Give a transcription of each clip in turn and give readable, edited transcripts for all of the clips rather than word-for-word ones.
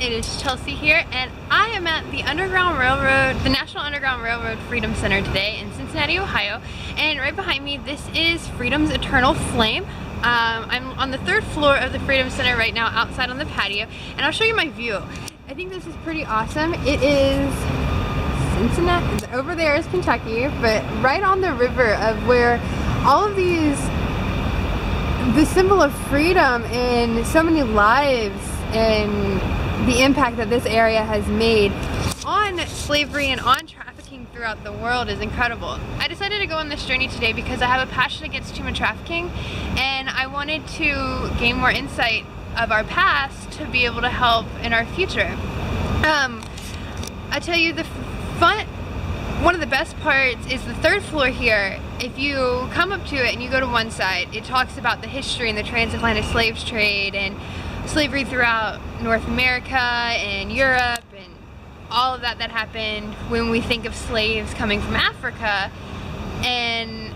It is Chelsea here, and I am at the National Underground Railroad Freedom Center today in Cincinnati, Ohio. And right behind me, this is Freedom's Eternal Flame. I'm on the 3rd floor of the Freedom Center right now, outside on the patio, and I'll show you my view. I think this is pretty awesome. It is Cincinnati, over there is Kentucky, but right on the river of where all of these, the symbol of freedom and so many lives and the impact that this area has made on slavery and on trafficking throughout the world is incredible. I decided to go on this journey today because I have a passion against human trafficking, and I wanted to gain more insight of our past to be able to help in our future. I tell you, one of the best parts is the 3rd floor here. If you come up to it and you go to one side, it talks about the history and the transatlantic slave trade and slavery throughout North America and Europe and all of that happened when we think of slaves coming from Africa. And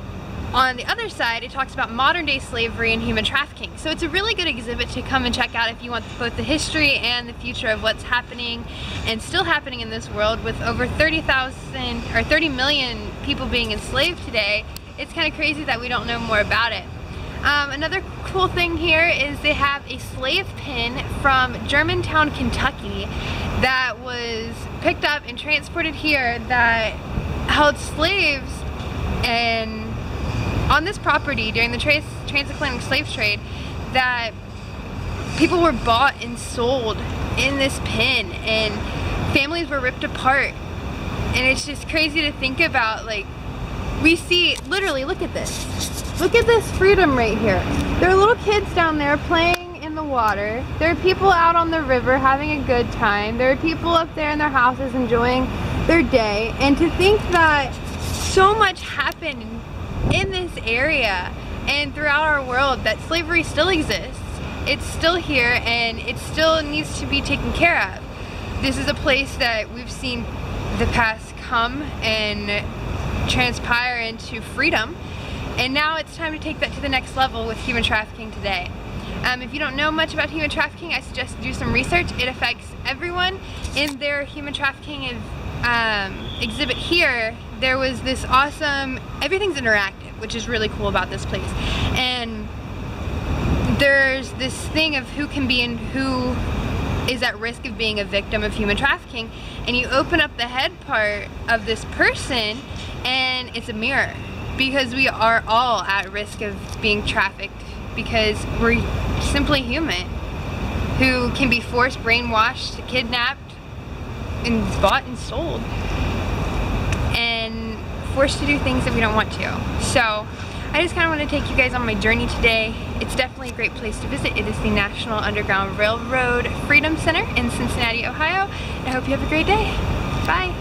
on the other side, it talks about modern day slavery and human trafficking. So it's a really good exhibit to come and check out if you want both the history and the future of what's happening and still happening in this world with over 30 million people being enslaved today. It's kind of crazy that we don't know more about it. Another cool thing here is they have a slave pin from Germantown, Kentucky that was picked up and transported here that held slaves, and on this property during the transatlantic slave trade that people were bought and sold in this pin, and families were ripped apart. And it's just crazy to think about. Like, we see, literally, look at this. Look at this freedom right here. There are little kids down there playing in the water. There are people out on the river having a good time. There are people up there in their houses enjoying their day. And to think that so much happened in this area and throughout our world, that slavery still exists. It's still here, and it still needs to be taken care of. This is a place that we've seen the past come and transpire into freedom, and now it's time to take that to the next level with human trafficking today. If you don't know much about human trafficking, I suggest do some research. It affects everyone. In their human trafficking exhibit here, there was this awesome, everything's interactive, which is really cool about this place. And there's this thing of who can be and who is at risk of being a victim of human trafficking, and you open up the head part of this person and it's a mirror, because we are all at risk of being trafficked, because we're simply human who can be forced, brainwashed, kidnapped, and bought and sold, and forced to do things that we don't want to. So I just kind of want to take you guys on my journey today. It's definitely a great place to visit. It is the National Underground Railroad Freedom Center in Cincinnati, Ohio. I hope you have a great day. Bye.